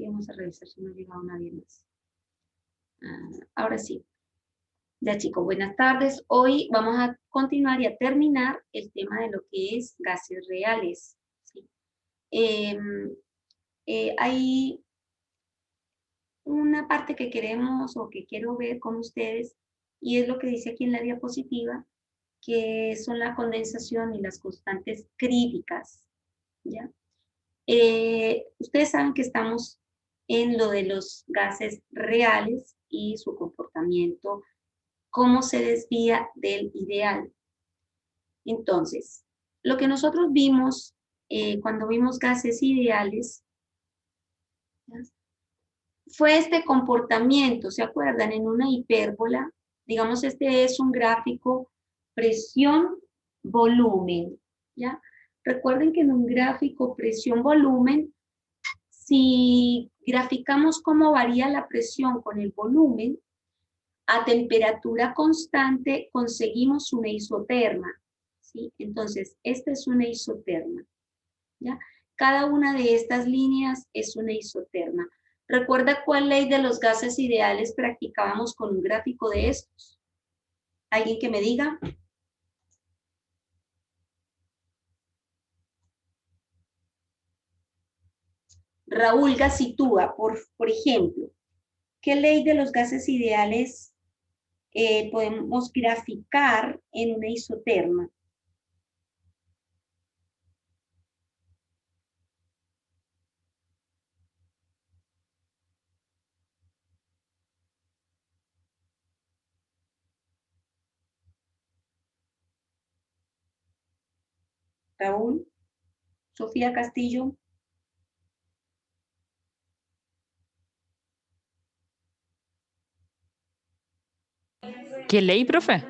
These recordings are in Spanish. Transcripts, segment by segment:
Y vamos a revisar si no ha llegado nadie más. Ahora sí. Ya chicos, buenas tardes. Hoy vamos a continuar y a terminar el tema de lo que es gases reales. ¿Sí? Hay una parte que queremos o que quiero ver con ustedes y es lo que dice aquí en la diapositiva, que son la condensación y las constantes críticas. ¿Ya? Ustedes saben que estamos en lo de los gases reales y su comportamiento, cómo se desvía del ideal. Entonces, lo que nosotros vimos cuando vimos gases ideales, ¿ya? Fue este comportamiento, ¿se acuerdan? En una hipérbola, digamos, este es un gráfico presión-volumen, ¿ya? Recuerden que en un gráfico presión-volumen, si graficamos cómo varía la presión con el volumen, a temperatura constante conseguimos una isoterma, ¿sí? Entonces, esta es una isoterma, ¿ya? Cada una de estas líneas es una isoterma. ¿Recuerda cuál ley de los gases ideales practicábamos con un gráfico de estos? ¿Alguien que me diga? Raúl Gacitúa, por ejemplo, ¿qué ley de los gases ideales podemos graficar en una isoterma? Raúl, Sofía Castillo. ¿Qué ley, profe?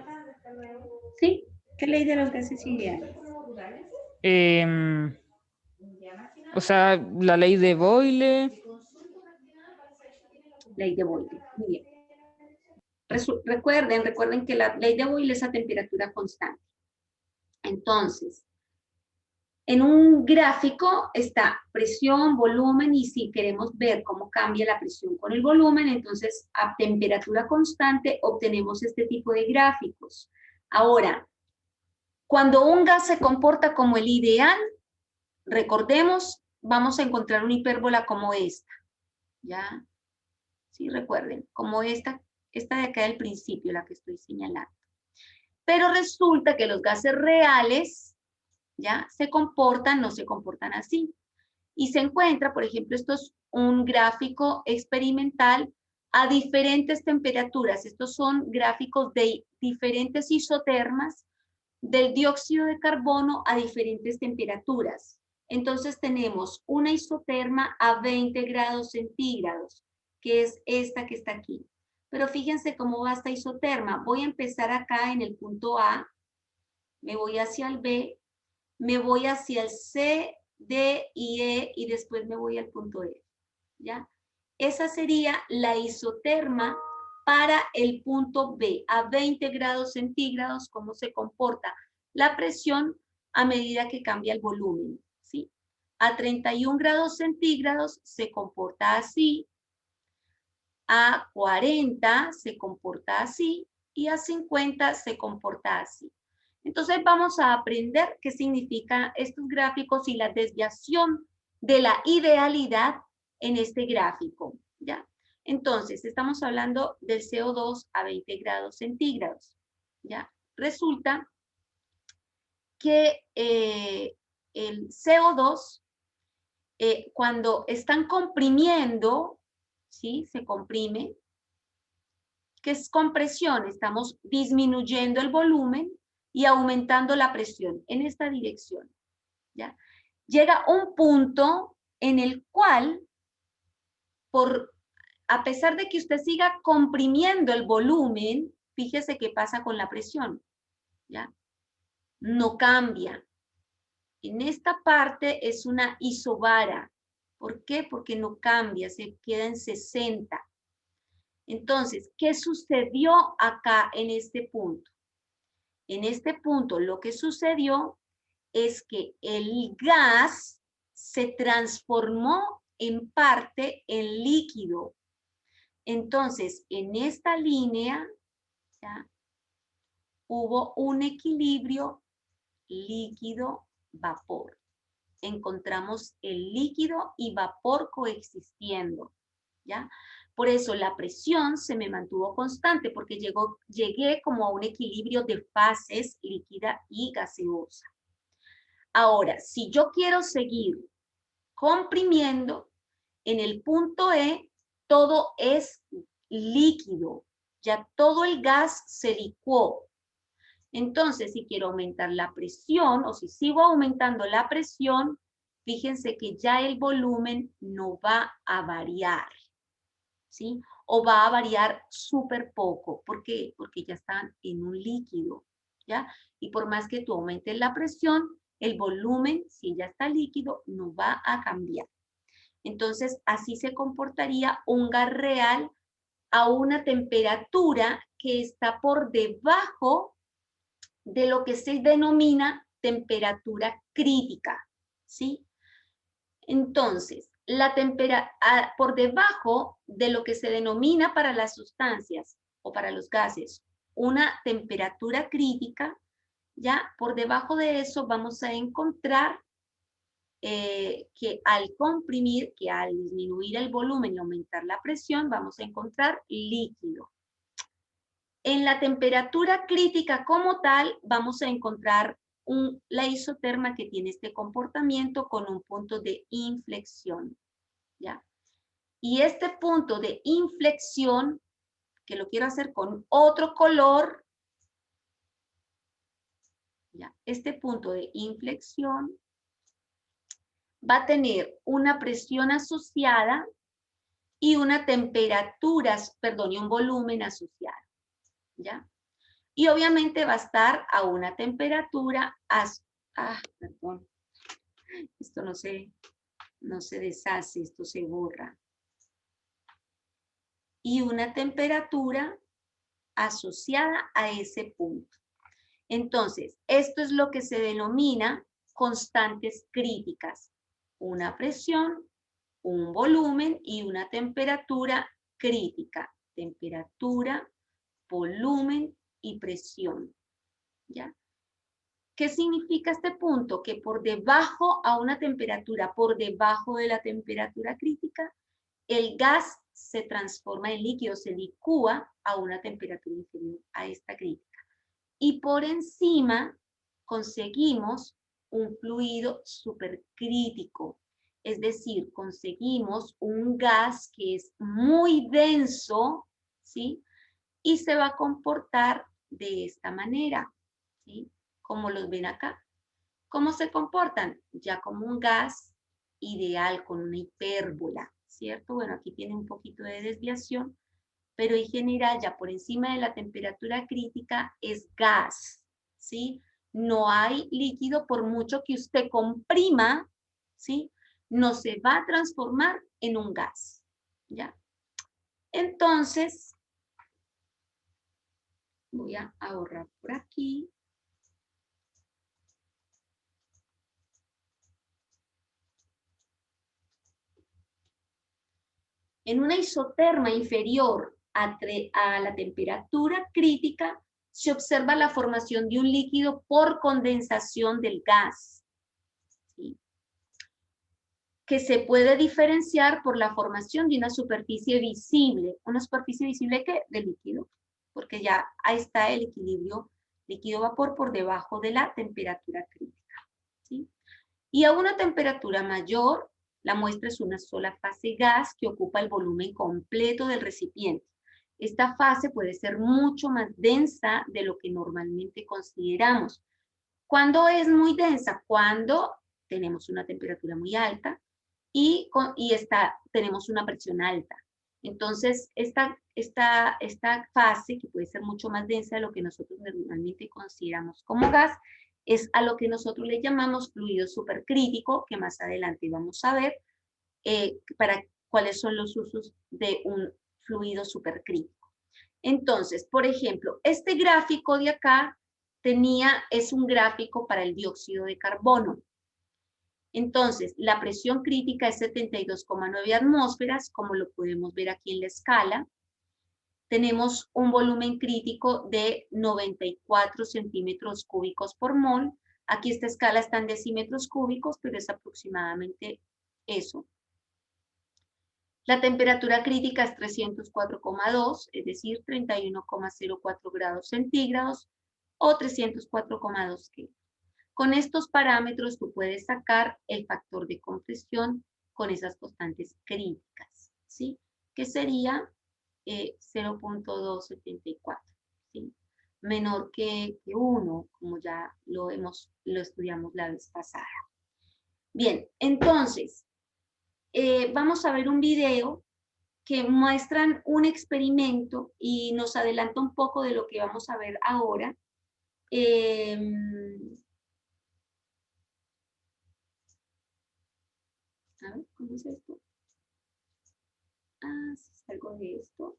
¿Sí? ¿Qué ley de los gases ideales? O sea, la ley de Boyle. Ley de Boyle. Muy bien. Recuerden que la ley de Boyle es a temperatura constante. Entonces, en un gráfico está presión, volumen, y si queremos ver cómo cambia la presión con el volumen, entonces a temperatura constante obtenemos este tipo de gráficos. Ahora, cuando un gas se comporta como el ideal, recordemos, vamos a encontrar una hipérbola como esta. ¿Ya? Sí, recuerden, como esta de acá del principio, la que estoy señalando. Pero resulta que los gases reales, ¿ya? No se comportan así. Y se encuentra, por ejemplo, esto es un gráfico experimental a diferentes temperaturas. Estos son gráficos de diferentes isotermas del dióxido de carbono a diferentes temperaturas. Entonces tenemos una isoterma a 20 grados centígrados, que es esta que está aquí. Pero fíjense cómo va esta isoterma. Voy a empezar acá en el punto A, me voy hacia el B, me voy hacia el C, D y E, y después me voy al punto E, ¿ya? Esa sería la isoterma para el punto B, a 20 grados centígrados, cómo se comporta la presión a medida que cambia el volumen, ¿sí? A 31 grados centígrados se comporta así, a 40 se comporta así, y a 50 se comporta así. Entonces vamos a aprender qué significan estos gráficos y la desviación de la idealidad en este gráfico, ¿ya? Entonces, estamos hablando del CO2 a 20 grados centígrados, ¿ya? Resulta que el CO2, cuando están comprimiendo, ¿sí? Se comprime. ¿Qué es compresión? Estamos disminuyendo el volumen y aumentando la presión en esta dirección, ¿ya? Llega un punto en el cual, a pesar de que usted siga comprimiendo el volumen, fíjese qué pasa con la presión, ¿ya? No cambia. En esta parte es una isobara. ¿Por qué? Porque no cambia, se queda en 60. Entonces, ¿qué sucedió acá en este punto? En este punto lo que sucedió es que el gas se transformó en parte en líquido. Entonces, en esta línea, ¿ya?, hubo un equilibrio líquido-vapor. Encontramos el líquido y vapor coexistiendo, ¿ya? Por eso la presión se me mantuvo constante, porque llegué como a un equilibrio de fases líquida y gaseosa. Ahora, si yo quiero seguir comprimiendo, en el punto E todo es líquido, ya todo el gas se licuó. Entonces, si quiero aumentar la presión, o si sigo aumentando la presión, fíjense que ya el volumen no va a variar, ¿sí? O va a variar súper poco. ¿Por qué? Porque ya están en un líquido, ¿ya? Y por más que tú aumentes la presión, el volumen, si ya está líquido, no va a cambiar. Entonces, así se comportaría un gas real a una temperatura que está por debajo de lo que se denomina temperatura crítica, ¿sí? Entonces, por debajo de lo que se denomina para las sustancias o para los gases una temperatura crítica, ya por debajo de eso vamos a encontrar que al comprimir, que al disminuir el volumen y aumentar la presión, vamos a encontrar líquido. En la temperatura crítica como tal, vamos a encontrar la isoterma que tiene este comportamiento con un punto de inflexión, ¿ya? Y este punto de inflexión, que lo quiero hacer con otro color, ¿ya? Este punto de inflexión va a tener una presión asociada y una temperatura, perdón, y un volumen asociado, ¿ya? Y obviamente va a estar a una temperatura, perdón, esto no se deshace, esto se borra. Y una temperatura asociada a ese punto. Entonces, esto es lo que se denomina constantes críticas. Una presión, un volumen y una temperatura crítica. Temperatura, volumen y presión, ¿ya? ¿Qué significa este punto? Que por debajo a una temperatura, por debajo de la temperatura crítica, el gas se transforma en líquido, se licúa a una temperatura inferior a esta crítica. Y por encima conseguimos un fluido supercrítico, es decir, conseguimos un gas que es muy denso, ¿sí? Y se va a comportar de esta manera, ¿sí? Como los ven acá. ¿Cómo se comportan? Ya como un gas ideal con una hipérbola, ¿cierto? Bueno, aquí tiene un poquito de desviación, pero en general ya por encima de la temperatura crítica es gas, ¿sí? No hay líquido, por mucho que usted comprima, ¿sí? No se va a transformar en un gas, ¿ya? Entonces, voy a ahorrar por aquí. En una isoterma inferior a la temperatura crítica, se observa la formación de un líquido por condensación del gas, ¿sí? Que se puede diferenciar por la formación de una superficie visible. ¿Una superficie visible qué? De líquido, porque ya ahí está el equilibrio líquido-vapor por debajo de la temperatura crítica, ¿sí? Y a una temperatura mayor, la muestra es una sola fase gas que ocupa el volumen completo del recipiente. Esta fase puede ser mucho más densa de lo que normalmente consideramos. ¿Cuándo es muy densa? Cuando tenemos una temperatura muy alta y tenemos una presión alta. Entonces, esta fase, que puede ser mucho más densa de lo que nosotros normalmente consideramos como gas, es a lo que nosotros le llamamos fluido supercrítico, que más adelante vamos a ver para cuáles son los usos de un fluido supercrítico. Entonces, por ejemplo, este gráfico de acá es un gráfico para el dióxido de carbono. Entonces, la presión crítica es 72,9 atmósferas, como lo podemos ver aquí en la escala. Tenemos un volumen crítico de 94 centímetros cúbicos por mol. Aquí esta escala está en decímetros cúbicos, pero es aproximadamente eso. La temperatura crítica es 304,2, es decir, 31,04 grados centígrados o 304,2 Kelvin. Con estos parámetros tú puedes sacar el factor de compresión con esas constantes críticas, ¿sí? Que sería 0.274, ¿sí? Menor que 1, como ya lo estudiamos la vez pasada. Bien, entonces, vamos a ver un video que muestran un experimento y nos adelanta un poco de lo que vamos a ver ahora. A ver, ¿cómo es esto? Ah, si salgo de esto.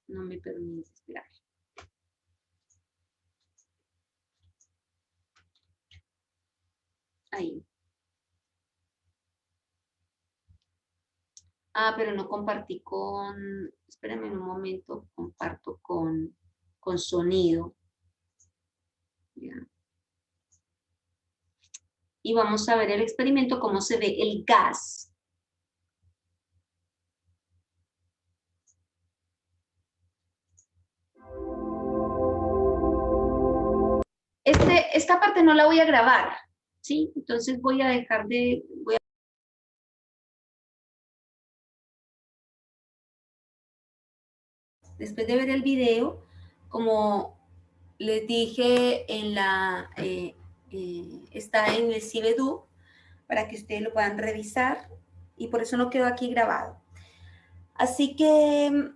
No me permite esperar. Ahí. Ah, pero no compartí con... Espérame un momento, comparto con sonido. Ya. Y vamos a ver el experimento, cómo se ve el gas. Esta parte no la voy a grabar, ¿sí? Entonces voy a dejar de... Después de ver el video, como les dije, está en el CIBEDU para que ustedes lo puedan revisar y por eso no quedó aquí grabado. Así que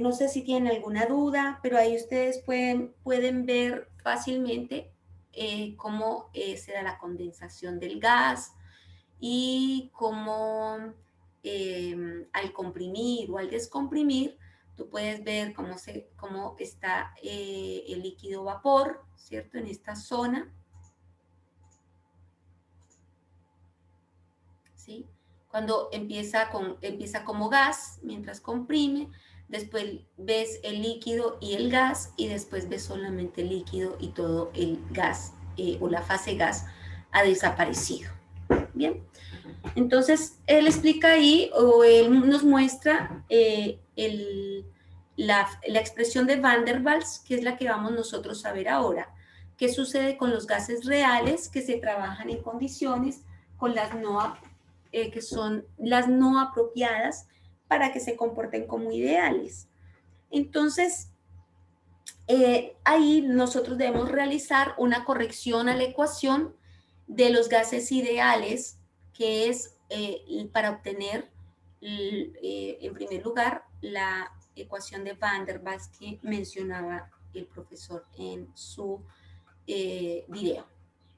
no sé si tienen alguna duda, pero ahí ustedes pueden ver fácilmente cómo se da la condensación del gas y cómo al comprimir o al descomprimir, tú puedes ver cómo está el líquido vapor, ¿cierto? En esta zona, ¿sí? Cuando empieza como gas, mientras comprime, después ves el líquido y el gas, y después ves solamente el líquido y todo el gas o la fase gas ha desaparecido. Bien, entonces él explica ahí, o él nos muestra la expresión de Van der Waals, que es la que vamos nosotros a ver ahora. ¿Qué sucede con los gases reales que se trabajan en condiciones con las que son las no apropiadas para que se comporten como ideales? Entonces, ahí nosotros debemos realizar una corrección a la ecuación de los gases ideales, que es para obtener, en primer lugar, la ecuación de Van der Waals que mencionaba el profesor en su video.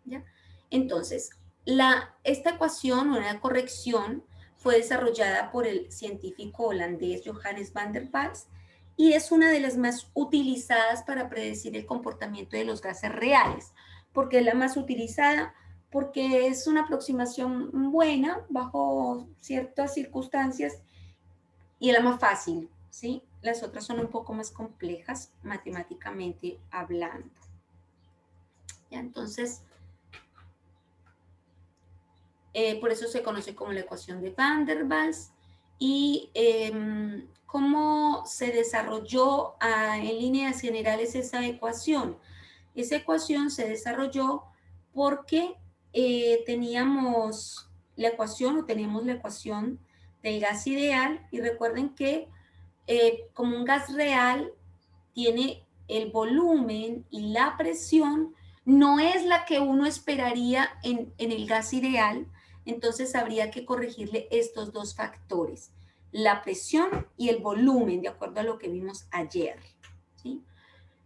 ¿Ya? Entonces, esta ecuación, una corrección, fue desarrollada por el científico holandés Johannes Van der Waals y es una de las más utilizadas para predecir el comportamiento de los gases reales. ¿Por qué es la más utilizada? Porque es una aproximación buena bajo ciertas circunstancias y es la más fácil, ¿sí? Las otras son un poco más complejas matemáticamente hablando. ¿Ya? Entonces, por eso se conoce como la ecuación de Van der Waals. Y cómo se desarrolló en líneas generales esa ecuación. Esa ecuación se desarrolló porque teníamos la ecuación del gas ideal, y recuerden que como un gas real tiene el volumen y la presión, no es la que uno esperaría en el gas ideal, entonces habría que corregirle estos dos factores, la presión y el volumen, de acuerdo a lo que vimos ayer, ¿sí?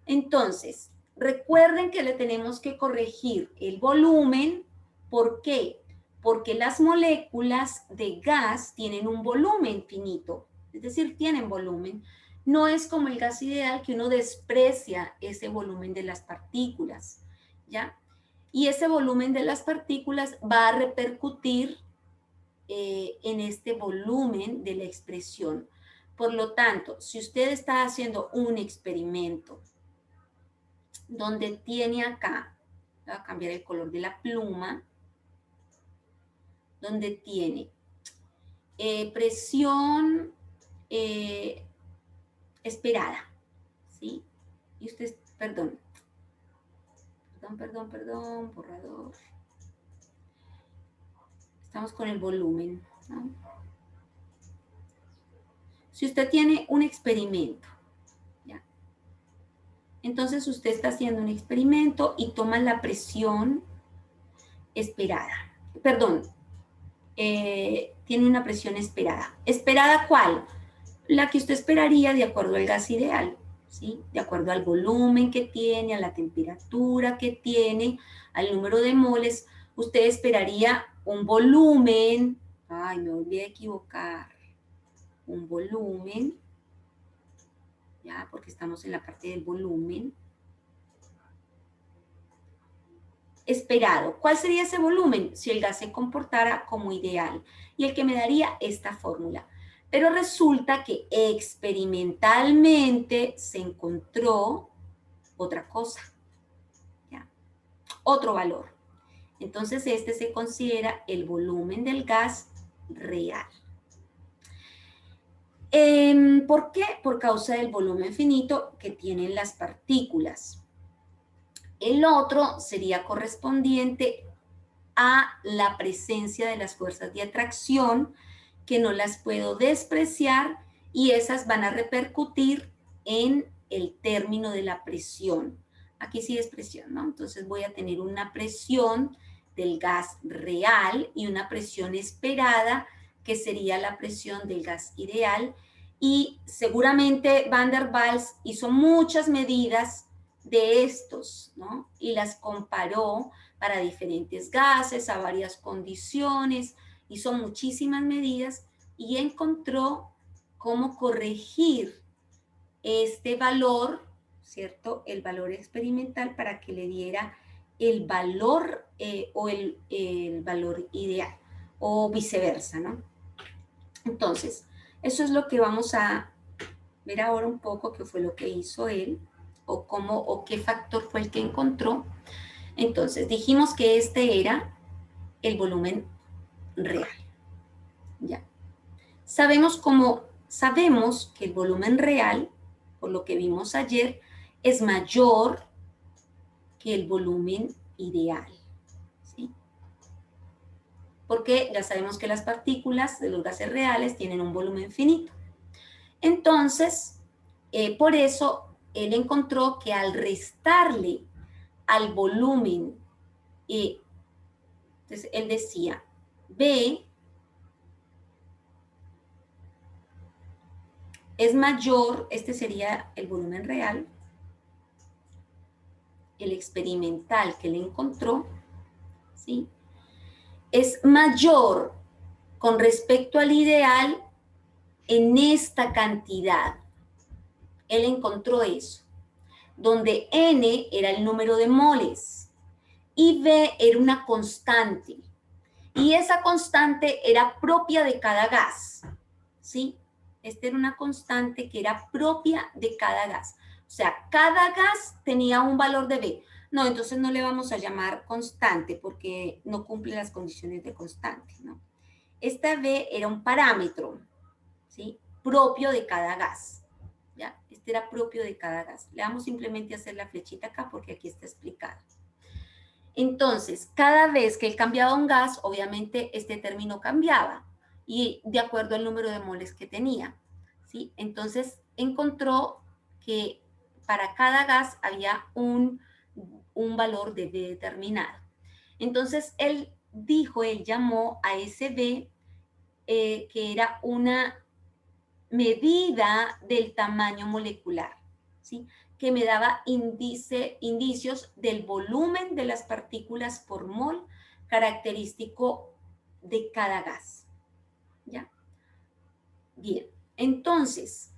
Entonces, recuerden que le tenemos que corregir el volumen. ¿Por qué? Porque las moléculas de gas tienen un volumen finito, es decir, tienen volumen. No es como el gas ideal, que uno desprecia ese volumen de las partículas, ¿ya? y ese volumen de las partículas va a repercutir en este volumen de la expresión. Por lo tanto, si usted está haciendo un experimento donde tiene acá, voy a cambiar el color de la pluma, donde tiene presión esperada, ¿sí? Y usted, perdón, borrador. Estamos con el volumen, ¿no? Si usted tiene un experimento, ¿ya? Entonces usted está haciendo un experimento y toma la presión esperada. Perdón, tiene una presión esperada. ¿Esperada cuál? La que usted esperaría de acuerdo al gas ideal, ¿sí? De acuerdo al volumen que tiene, a la temperatura que tiene, al número de moles, usted esperaría un volumen, ay, me volví a equivocar, un volumen, ya, porque estamos en la parte del volumen, esperado. ¿Cuál sería ese volumen? Si el gas se comportara como ideal. Y el que me daría esta fórmula. Pero resulta que experimentalmente se encontró otra cosa, ¿ya? Otro valor. Entonces este se considera el volumen del gas real. ¿Por qué? Por causa del volumen finito que tienen las partículas. El otro sería correspondiente a la presencia de las fuerzas de atracción, que no las puedo despreciar, y esas van a repercutir en el término de la presión. Aquí sí es presión, ¿no? Entonces voy a tener una presión del gas real y una presión esperada, que sería la presión del gas ideal, y seguramente Van der Waals hizo muchas medidas de estos, ¿no? Y las comparó para diferentes gases, a varias condiciones, hizo muchísimas medidas y encontró cómo corregir este valor, ¿cierto? El valor experimental para que le diera el valor o el valor ideal o viceversa, ¿no? Entonces, eso es lo que vamos a ver ahora un poco, qué fue lo que hizo él o cómo o qué factor fue el que encontró. Entonces, dijimos que este era el volumen real. Ya. Sabemos que el volumen real, por lo que vimos ayer, es mayor que el volumen ideal, ¿sí? Porque ya sabemos que las partículas de los gases reales tienen un volumen finito. Entonces, por eso él encontró que al restarle al volumen, entonces él decía, B es mayor, este sería el volumen real, el experimental que él encontró, ¿sí? Es mayor con respecto al ideal en esta cantidad. Él encontró eso, donde N era el número de moles y B era una constante. Y esa constante era propia de cada gas, ¿sí? Esta era una constante que era propia de cada gas. O sea, cada gas tenía un valor de B. No, entonces no le vamos a llamar constante porque no cumple las condiciones de constante, ¿no? Esta B era un parámetro, ¿sí? Propio de cada gas, ¿ya? Este era propio de cada gas. Le vamos simplemente a hacer la flechita acá porque aquí está explicado. Entonces, cada vez que él cambiaba un gas, obviamente este término cambiaba y de acuerdo al número de moles que tenía, ¿sí? Entonces, encontró que para cada gas había un valor de B determinado. Entonces, él llamó a ese B que era una medida del tamaño molecular, ¿sí? Que me daba indicios del volumen de las partículas por mol característico de cada gas, ¿ya? Bien, entonces,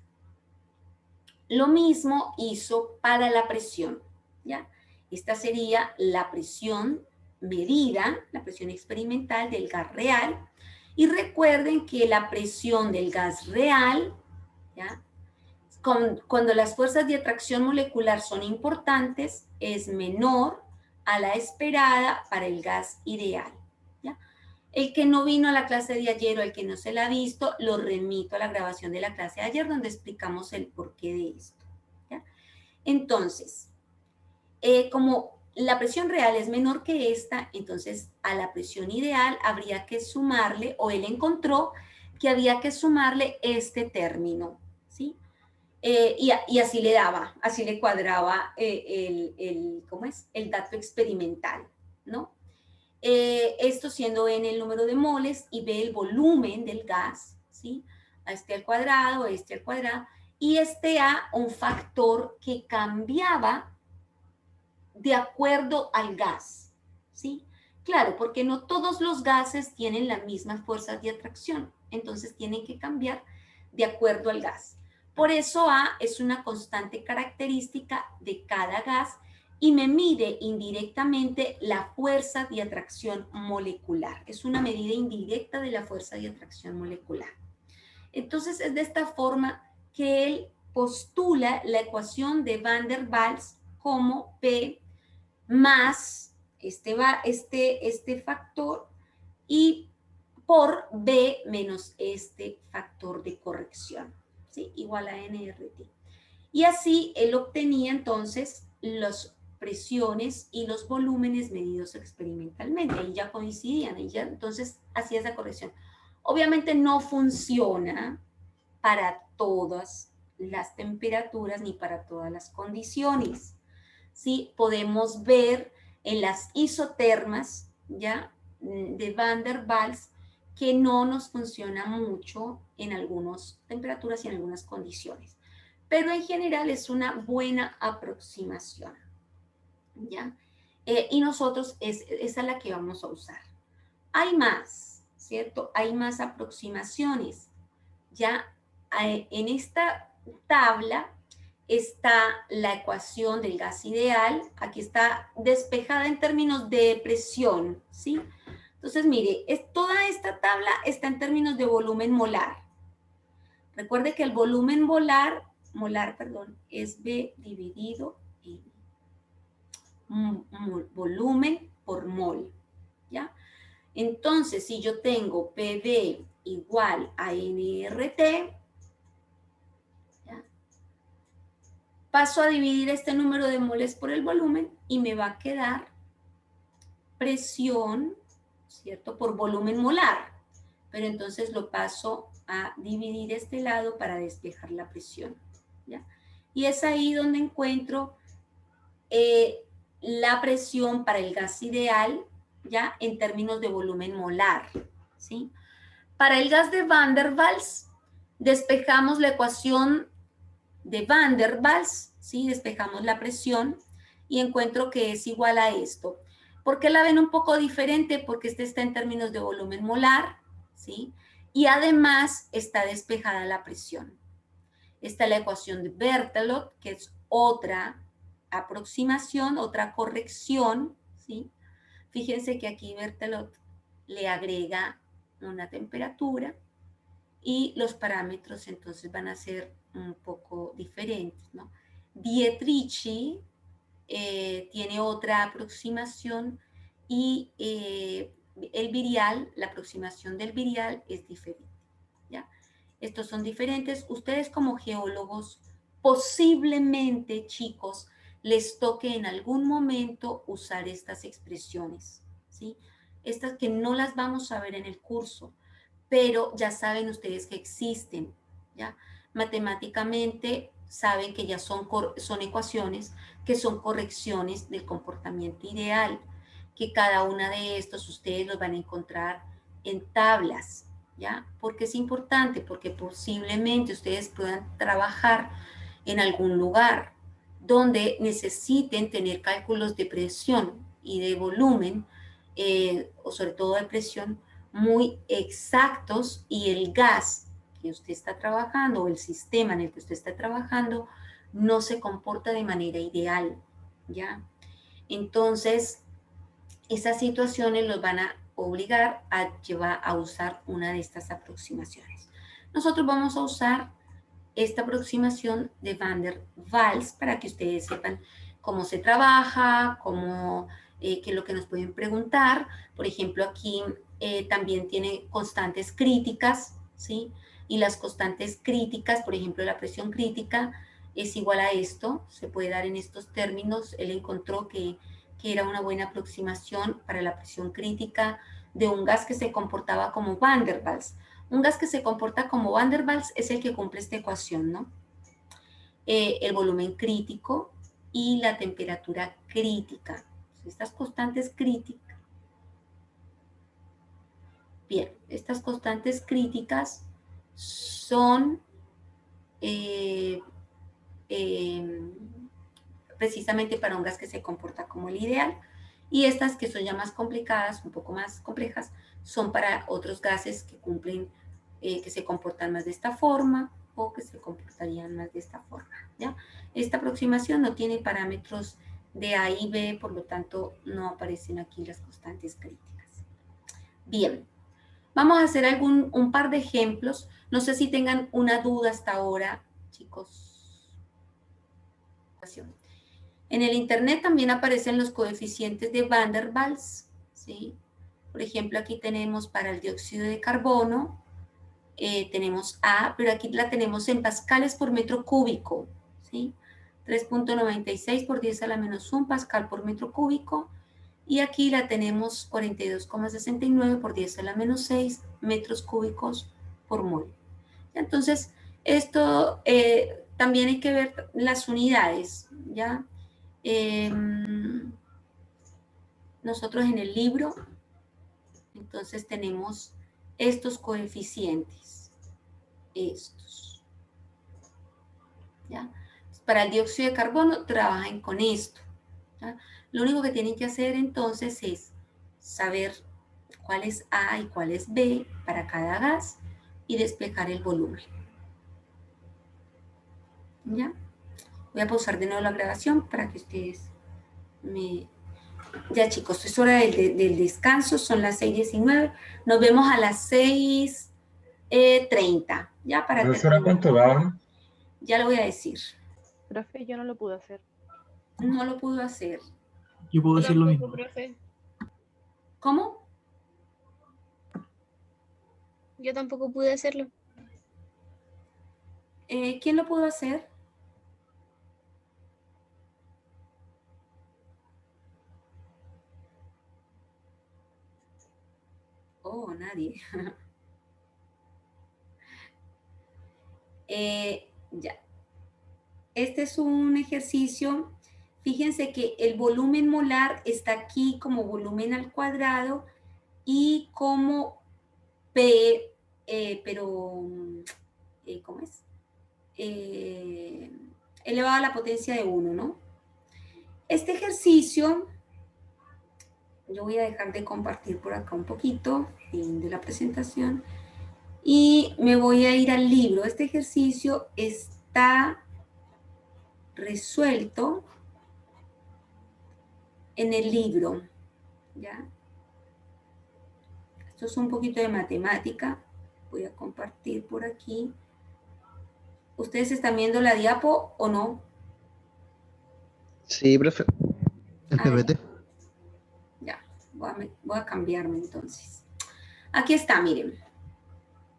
lo mismo hizo para la presión, ¿ya? Esta sería la presión medida, la presión experimental del gas real. Y recuerden que la presión del gas real, ¿ya?, cuando las fuerzas de atracción molecular son importantes, es menor a la esperada para el gas ideal, ¿ya? El que no vino a la clase de ayer o el que no se la ha visto, lo remito a la grabación de la clase de ayer donde explicamos el porqué de esto, ¿ya? Entonces, como la presión real es menor que esta, entonces a la presión ideal habría que sumarle, o él encontró que había que sumarle este término, ¿sí? Y así le daba, así le cuadraba ¿cómo es?, el dato experimental, ¿no? Esto siendo n el número de moles y b el volumen del gas, ¿sí? A este al cuadrado, y este a un factor que cambiaba de acuerdo al gas, ¿sí? Claro, porque no todos los gases tienen las mismas fuerzas de atracción, entonces tienen que cambiar de acuerdo al gas. Por eso A es una constante característica de cada gas y me mide indirectamente la fuerza de atracción molecular. Es una medida indirecta de la fuerza de atracción molecular. Entonces es de esta forma que él postula la ecuación de Van der Waals como P más este factor y por B menos este factor de corrección, ¿sí? Igual a nRT. Y así él obtenía entonces las presiones y los volúmenes medidos experimentalmente. Ahí ya coincidían, y ya entonces hacía esa corrección. Obviamente no funciona para todas las temperaturas ni para todas las condiciones. ¿Sí? Podemos ver en las isotermas, ¿ya?, de Van der Waals, que no nos funciona mucho en algunas temperaturas y en algunas condiciones. Pero en general es una buena aproximación, ¿ya? Y nosotros esa es la que vamos a usar. Hay más, ¿cierto? Hay más aproximaciones. Ya en esta tabla está la ecuación del gas ideal. Aquí está despejada en términos de presión, ¿sí? Entonces, mire, toda esta tabla está en términos de volumen molar. Recuerde que el volumen molar, es B dividido en volumen por mol, ¿ya? Entonces, si yo tengo PV igual a nRT, ¿ya?, paso a dividir este número de moles por el volumen y me va a quedar presión, ¿cierto?, por volumen molar. Pero entonces lo paso a dividir este lado para despejar la presión, ¿ya? Y es ahí donde encuentro la presión para el gas ideal, ¿ya?, en términos de volumen molar, ¿sí? Para el gas de Van der Waals, despejamos la ecuación de Van der Waals, ¿sí? Despejamos la presión y encuentro que es igual a esto. ¿Por qué la ven un poco diferente? Porque este está en términos de volumen molar, ¿sí? Y además está despejada la presión. Está la ecuación de Berthelot, que es otra aproximación, otra corrección, ¿sí? Fíjense que aquí Berthelot le agrega una temperatura y los parámetros entonces van a ser un poco diferentes, ¿no? Dietrichi tiene otra aproximación y el virial, la aproximación del virial es diferente, ¿ya? Estos son diferentes. Ustedes como geólogos, posiblemente, chicos, les toque en algún momento usar estas expresiones, ¿sí? Estas que no las vamos a ver en el curso, pero ya saben ustedes que existen, ¿ya? Matemáticamente saben que ya son ecuaciones que son correcciones del comportamiento ideal, que cada una de estos ustedes los van a encontrar en tablas, ¿ya? Porque es importante, porque posiblemente ustedes puedan trabajar en algún lugar donde necesiten tener cálculos de presión y de volumen, o sobre todo de presión, muy exactos, y el gas que usted está trabajando o el sistema en el que usted está trabajando no se comporta de manera ideal, ¿ya? Entonces, esas situaciones los van a obligar a usar una de estas aproximaciones. Nosotros vamos a usar esta aproximación de Van der Waals para que ustedes sepan cómo se trabaja, qué es lo que nos pueden preguntar. Por ejemplo, aquí también tiene constantes críticas, ¿sí? Y las constantes críticas, por ejemplo, la presión crítica es igual a esto, se puede dar en estos términos. Él encontró que era una buena aproximación para la presión crítica de un gas que se comportaba como Van der Waals. Un gas que se comporta como Van der Waals es el que cumple esta ecuación, ¿no? El volumen crítico y la temperatura crítica. Estas constantes críticas. Bien, estas constantes críticas son precisamente para un gas que se comporta como el ideal, y estas que son ya más complicadas, un poco más complejas, son para otros gases que cumplen, que se comportan más de esta forma o que se comportarían más de esta forma, ¿ya? Esta aproximación no tiene parámetros de A y B, por lo tanto no aparecen aquí las constantes críticas. Bien, vamos a hacer un par de ejemplos. No sé si tengan una duda hasta ahora, chicos. En el internet también aparecen los coeficientes de Van der Waals, ¿sí? Por ejemplo, aquí tenemos para el dióxido de carbono, tenemos A, pero aquí la tenemos en pascales por metro cúbico, ¿sí? 3.96 por 10 a la menos 1 pascal por metro cúbico, y aquí la tenemos 42,69 por 10 a la menos 6 metros cúbicos por mol. Entonces, esto también hay que ver las unidades, ¿ya? Nosotros en el libro, entonces tenemos estos coeficientes, estos, ¿ya? Para el dióxido de carbono trabajan con esto, ¿ya? Lo único que tienen que hacer entonces es saber cuál es A y cuál es B para cada gas y despejar el volumen, ¿ya? Voy a pausar de nuevo la grabación para que ustedes me... Ya, chicos, es hora del descanso, son las 6:19. Nos vemos a las 6:30, ya para ¿Profesora, terminar. cuánto va? Ya lo voy a decir. Profe, yo no lo pude hacer. No lo pudo hacer. Yo puedo decir lo mismo. Profe. ¿Cómo? Yo tampoco pude hacerlo. ¿Quién lo pudo hacer? Oh, nadie. Ya. Este es un ejercicio. Fíjense que el volumen molar está aquí como volumen al cuadrado y como P, ¿cómo es? Elevado a la potencia de 1, ¿no? Este ejercicio, yo voy a dejar de compartir por acá un poquito, fin de la presentación, y me voy a ir al libro. Este ejercicio está resuelto en el libro, ¿ya? Esto es un poquito de matemática. Voy a compartir por aquí. ¿Ustedes están viendo la diapo o no? Sí, profe. PPT. Ya, voy a cambiarme entonces. Aquí está, miren.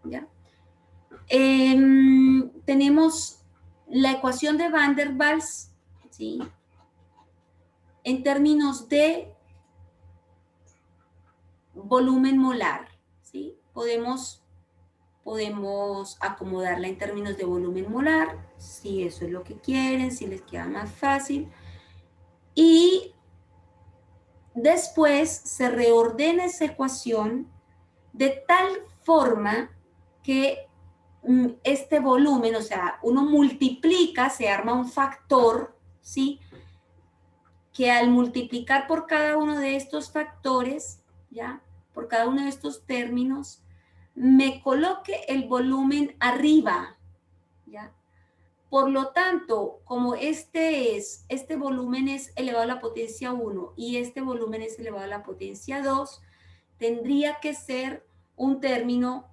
¿Ya? Tenemos la ecuación de Van der Waals, ¿sí? En términos de volumen molar, ¿sí? Podemos acomodarla en términos de volumen molar, si eso es lo que quieren, si les queda más fácil. Y después se reordena esa ecuación de tal forma que este volumen, o sea, uno multiplica, se arma un factor, ¿sí? Que al multiplicar por cada uno de estos factores, ¿ya? Por cada uno de estos términos, me coloque el volumen arriba, ¿ya? Por lo tanto, como este volumen es elevado a la potencia 1 y este volumen es elevado a la potencia 2, tendría que ser un término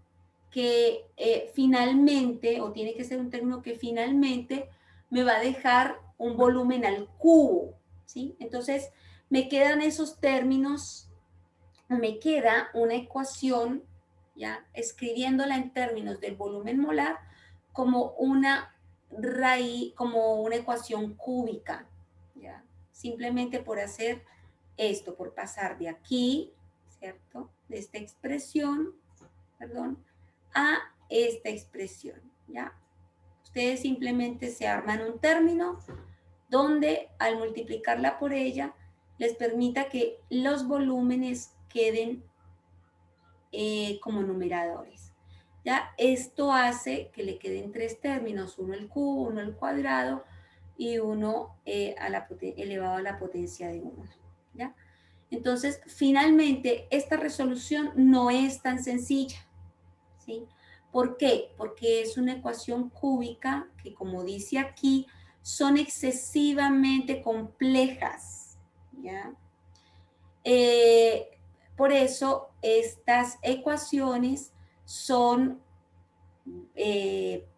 que finalmente, o tiene que ser un término que finalmente me va a dejar un volumen al cubo, ¿sí? Entonces, me quedan esos términos, me queda una ecuación, ya, escribiéndola en términos del volumen molar como una raíz, como una ecuación cúbica, ya, simplemente por hacer esto, por pasar de aquí, ¿cierto? De esta expresión, perdón, a esta expresión, ¿ya? Ustedes simplemente se arman un término donde al multiplicarla por ella les permita que los volúmenes queden como numeradores. ¿Ya? Esto hace que le queden tres términos, uno el cubo, uno el cuadrado y uno elevado a la potencia de 1. ¿Ya? Entonces, finalmente, esta resolución no es tan sencilla. ¿Sí? ¿Por qué? Porque es una ecuación cúbica que, como dice aquí, son excesivamente complejas. ¿Ya? Por eso, estas ecuaciones son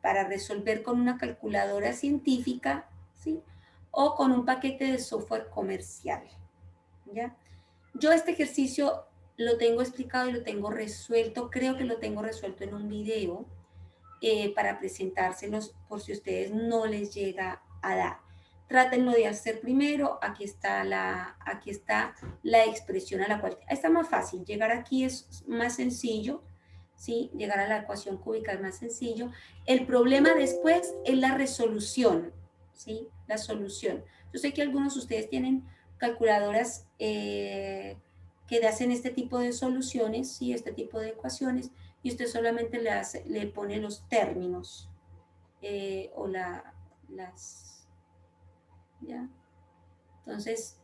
para resolver con una calculadora científica, ¿sí? O con un paquete de software comercial, ¿ya? Yo este ejercicio lo tengo explicado y lo tengo resuelto, creo que lo tengo resuelto en un video para presentárselos por si a ustedes no les llega a dar. Trátenlo de hacer primero, aquí está la expresión a la cual, está más fácil, llegar aquí es más sencillo, ¿sí? Llegar a la ecuación cúbica es más sencillo. El problema después es la resolución, ¿sí? La solución. Yo sé que algunos de ustedes tienen calculadoras que hacen este tipo de soluciones, ¿sí? Este tipo de ecuaciones, y usted solamente le pone los términos o las, ¿ya? Entonces,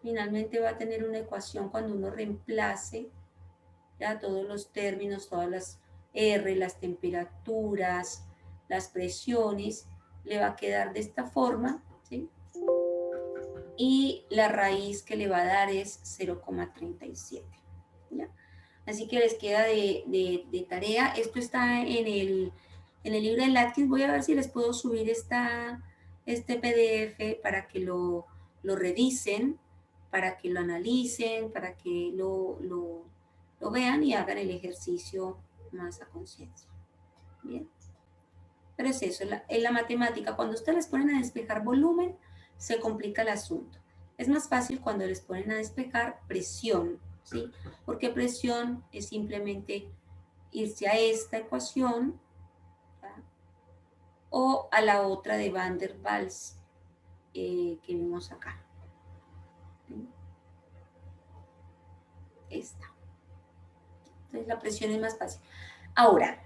finalmente va a tener una ecuación cuando uno reemplace, ¿ya? Todos los términos, todas las R, las temperaturas, las presiones, le va a quedar de esta forma, ¿sí? Y la raíz que le va a dar es 0,37, ¿ya? Así que les queda de tarea. Esto está en el libro de Latkins. Voy a ver si les puedo subir este PDF para que lo revisen, para que lo analicen, para que lo vean y hagan el ejercicio más a conciencia. Bien. Pero es eso, en la matemática, cuando ustedes les ponen a despejar volumen, se complica el asunto. Es más fácil cuando les ponen a despejar presión, ¿sí? Porque presión es simplemente irse a esta ecuación, ¿ya? O a la otra de Van der Waals que vimos acá. ¿Sí? Esta. Entonces la presión es más fácil. Ahora,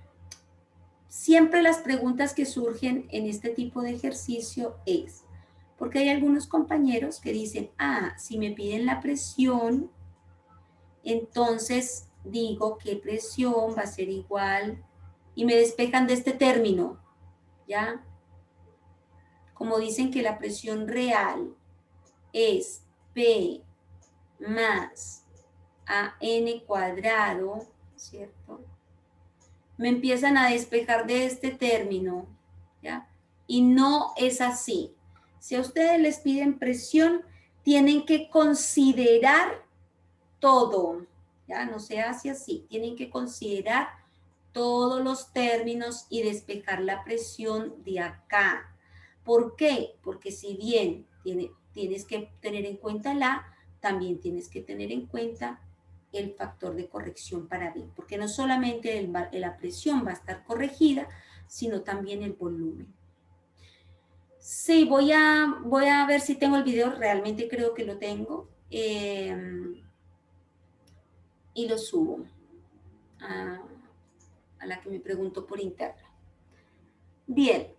siempre las preguntas que surgen en este tipo de ejercicio es, porque hay algunos compañeros que dicen, si me piden la presión, entonces digo que presión va a ser igual y me despejan de este término, ¿ya? Como dicen que la presión real es P más AN cuadrado, ¿cierto? Me empiezan a despejar de este término, ¿ya? Y no es así. Si a ustedes les piden presión, tienen que considerar todo, ¿ya? No se hace así. Tienen que considerar todos los términos y despejar la presión de acá. ¿Por qué? Porque si bien tienes que tener en cuenta también tienes que tener en cuenta el factor de corrección para B, porque no solamente la presión va a estar corregida, sino también el volumen. Sí, voy a ver si tengo el video, realmente creo que lo tengo, y lo subo a la que me preguntó por interno. Bien.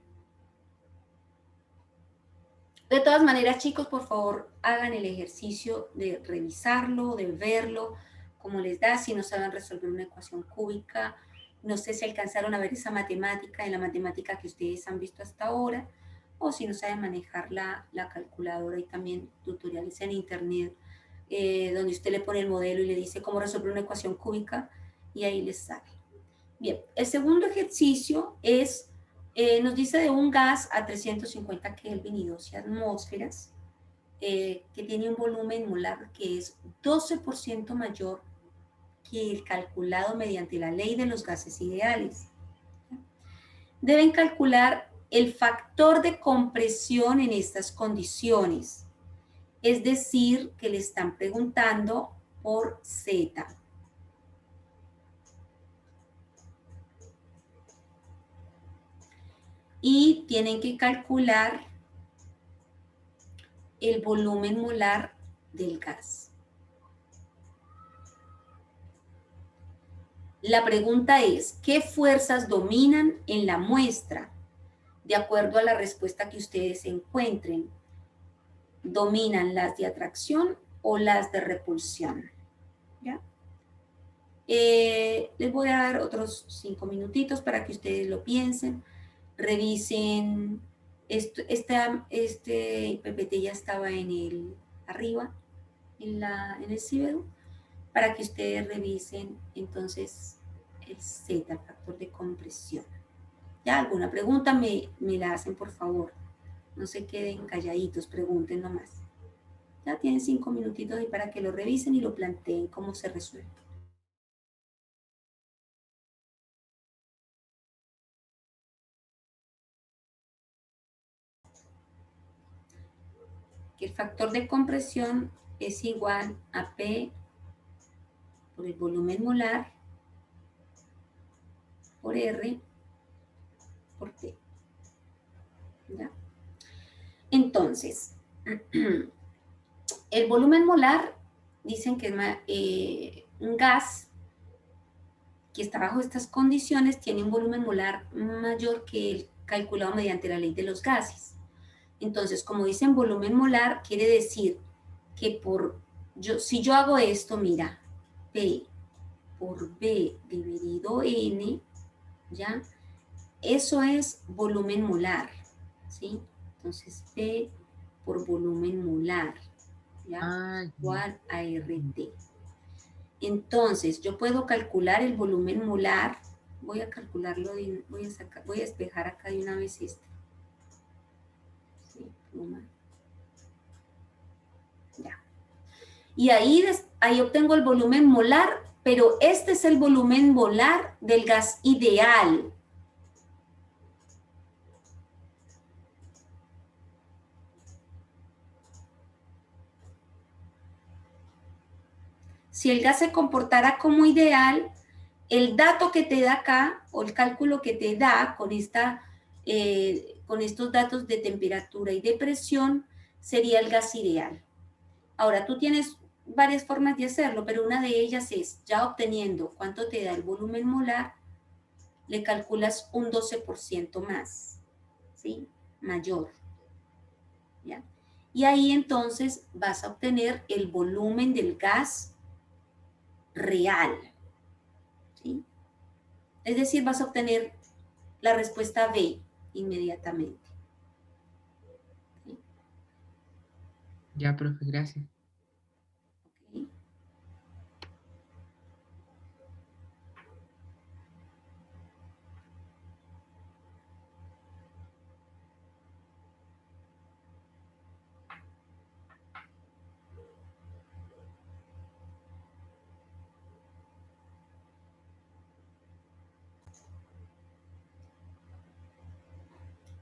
De todas maneras, chicos, por favor, hagan el ejercicio de revisarlo, de verlo, cómo les da, si no saben resolver una ecuación cúbica, No sé si alcanzaron a ver esa matemática en la matemática que ustedes han visto hasta ahora, o si no saben manejar la calculadora, y también tutoriales en internet, donde usted le pone el modelo y le dice cómo resolver una ecuación cúbica, y ahí les sale. Bien, el segundo ejercicio es, nos dice de un gas a 350 Kelvin y 12 atmósferas, que tiene un volumen molar que es 12% mayor que el calculado mediante la ley de los gases ideales. Deben calcular el factor de compresión en estas condiciones. Es decir, que le están preguntando por Z. Y tienen que calcular el volumen molar del gas. La pregunta es, ¿qué fuerzas dominan en la muestra? De acuerdo a la respuesta que ustedes encuentren, ¿dominan las de atracción o las de repulsión? ¿Ya? Les voy a dar otros 5 minutitos para que ustedes lo piensen, revisen. Este PPT ya estaba arriba, en el CBEDU, para que ustedes revisen entonces el Z, el factor de compresión. ¿Ya? ¿Alguna pregunta? Me la hacen, por favor. No se queden calladitos, pregunten nomás. Ya tienen 5 minutitos ahí para que lo revisen y lo planteen cómo se resuelve. Que el factor de compresión es igual a P por el volumen molar por R por T. ¿Ya? Entonces, el volumen molar, dicen que es un gas que está bajo estas condiciones tiene un volumen molar mayor que el calculado mediante la ley de los gases. Entonces, como dicen volumen molar, quiere decir que si yo hago esto, mira, P por B dividido N, ¿ya? Eso es volumen molar, ¿sí? Entonces, P por volumen molar, ¿ya? Igual a RT. Entonces, yo puedo calcular el volumen molar. Voy a calcularlo, voy a despejar acá de una vez esto. Sí, ya. Y ahí obtengo el volumen molar, pero este es el volumen molar del gas ideal. Si el gas se comportara como ideal, el dato que te da acá, o el cálculo que te da con estos datos de temperatura y de presión, sería el gas ideal. Ahora, tú tienes varias formas de hacerlo, pero una de ellas es, ya obteniendo cuánto te da el volumen molar, le calculas un 12% más, ¿sí? Mayor, ¿ya? Y ahí entonces vas a obtener el volumen del gas real, ¿sí? Es decir, vas a obtener la respuesta B inmediatamente. ¿Sí? Ya, profe, gracias. Ok.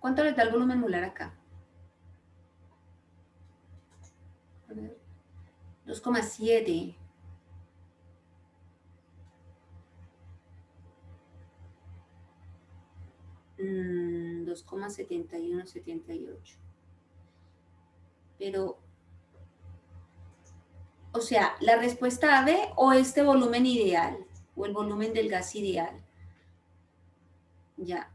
¿Cuánto les da el volumen molar acá? 2,7. Mm, 2,7178. Pero, o sea, la respuesta A, B o este volumen ideal, o el volumen del gas ideal. Ya.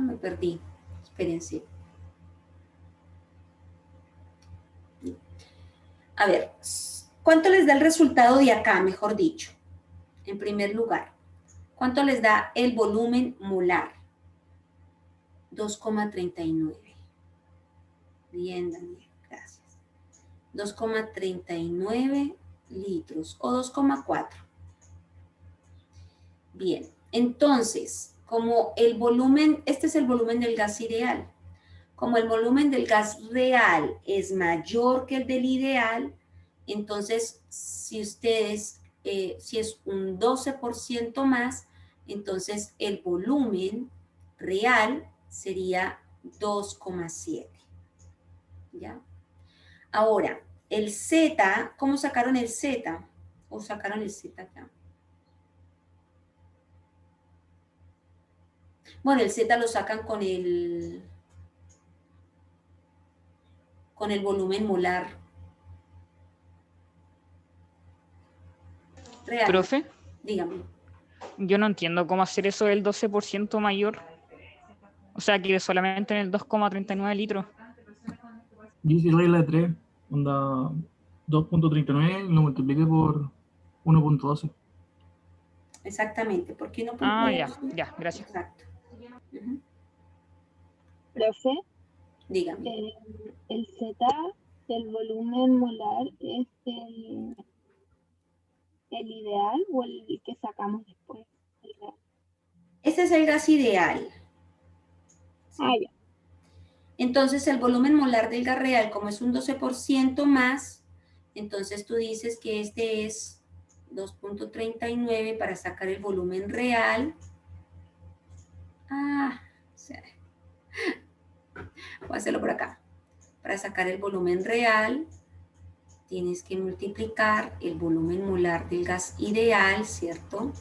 Me perdí. Espérense. A ver, ¿Cuánto les da el resultado de acá, mejor dicho? En primer lugar, ¿cuánto les da el volumen molar? 2,39. Bien, Daniel, gracias. 2,39 litros o 2,4. Bien, entonces, como el volumen, este es el volumen del gas ideal. Como el volumen del gas real es mayor que el del ideal, entonces si ustedes, si es un 12% más, entonces el volumen real sería 2,7. ¿Ya? Ahora, el Z, ¿cómo sacaron el Z? ¿O sacaron el Z acá? Bueno, el Z lo sacan con el volumen molar real. Profe, Dígame. yo no entiendo cómo hacer eso del 12% mayor. O sea, que solamente en el 2,39 litros. Yo hice regla de 3, onda 2.39 y lo multipliqué por 1.12. Exactamente, porque no Ah, ya, gracias. Exacto. Ujú. Profe, Dígame. el Z del volumen molar es el ideal o el que sacamos después. El real. Este es el gas ideal. Ah, ya. Entonces, el volumen molar del gas real, como es un 12% más, entonces tú dices que este es 2,39 para sacar el volumen real. Voy a hacerlo por acá. Para sacar el volumen real, tienes que multiplicar el volumen molar del gas ideal, ¿cierto?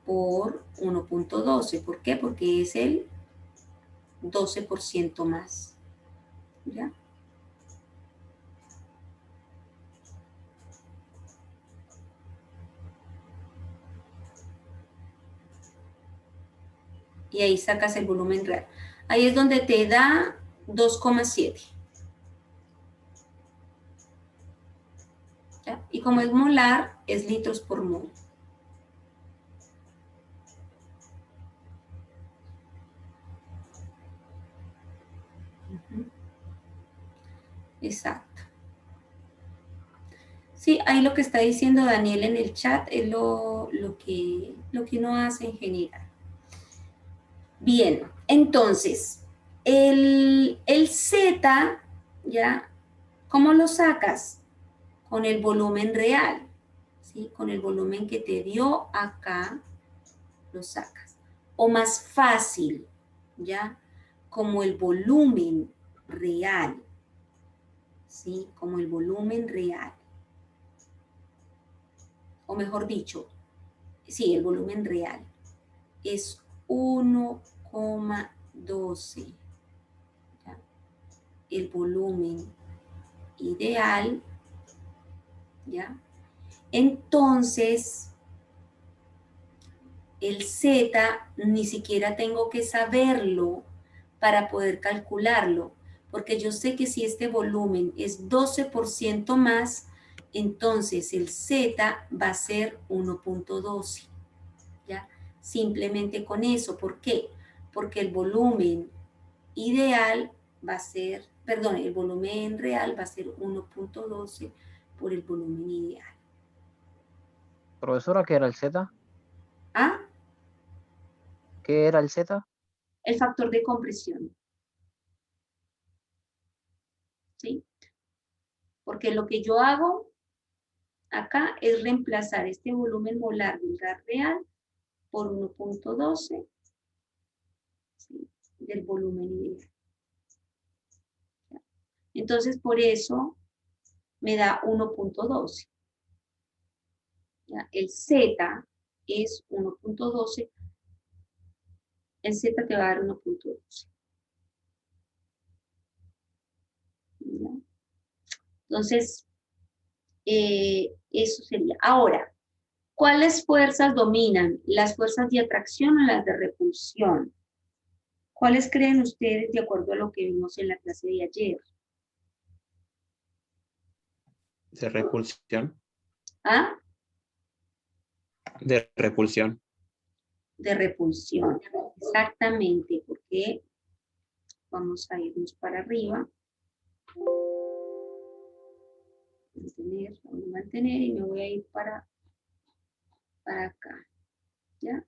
Por 1.12. ¿Por qué? Porque es el 12% más. ¿Ya? Y ahí sacas el volumen real. Ahí es donde te da 2,7. ¿Ya? Y como es molar, es litros por mol. Exacto. Sí, ahí lo que está diciendo Daniel en el chat es lo que uno hace en general. Bien, entonces, el Z, ¿ya? ¿Cómo lo sacas? Con el volumen real, ¿sí? Con el volumen que te dio acá, lo sacas. O más fácil, ¿ya? Como el volumen real, ¿sí? Como el volumen real. O mejor dicho, sí, el volumen real es 1,12. El volumen ideal, ¿ya? Entonces, el Z ni siquiera tengo que saberlo para poder calcularlo, porque yo sé que si este volumen es 12% más, entonces el Z va a ser 1.12, ¿ya? Simplemente con eso. ¿Por qué? Porque el volumen ideal va a ser, perdón, el volumen real va a ser 1.12 por el volumen ideal. Profesora, ¿qué era el Z? ¿Ah? ¿Qué era el Z? El factor de compresión. ¿Sí? Porque lo que yo hago acá es reemplazar este volumen molar del gas real por 1.12, ¿sí? Del volumen ideal. Entonces, por eso me da 1.12. El Z es 1.12. El Z te va a dar 1.12. Entonces, eso sería. Ahora, ¿cuáles fuerzas dominan? ¿Las fuerzas de atracción o las de repulsión? ¿Cuáles creen ustedes de acuerdo a lo que vimos en la clase de ayer? De repulsión. ¿Ah? De repulsión. De repulsión. Exactamente, porque vamos a irnos para arriba. Mantener y me voy a ir para acá. ¿Ya?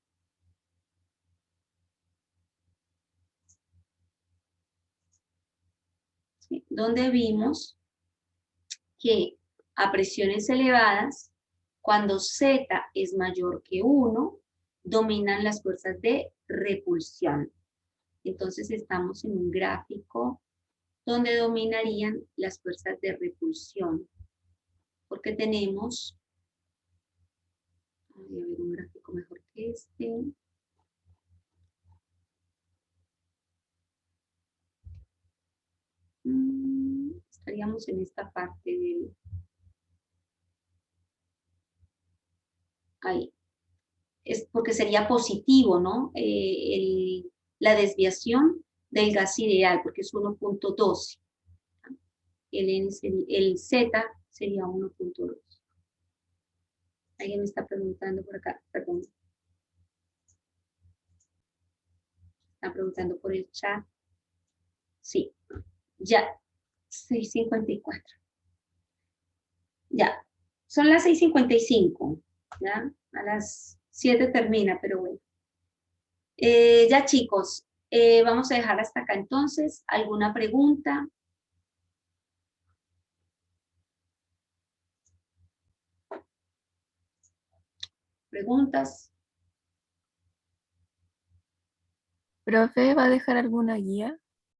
¿Sí? Donde vimos que a presiones elevadas, cuando Z es mayor que 1, dominan las fuerzas de repulsión. Entonces estamos en un gráfico donde dominarían las fuerzas de repulsión. Porque tenemos, voy a ver un gráfico mejor que este. Estaríamos en esta parte del... Ahí. Es porque sería positivo, ¿no? La desviación del gas ideal, porque es 1.12. El Z sería 1.2. Alguien me está preguntando por acá, perdón. Están preguntando por el chat. Sí, ya, 6:54. Ya, son las 6:55. Ya, a las 7 termina, pero bueno. Ya chicos, vamos a dejar hasta acá entonces. ¿Alguna pregunta? ¿Preguntas? Profe, ¿va a dejar alguna guía?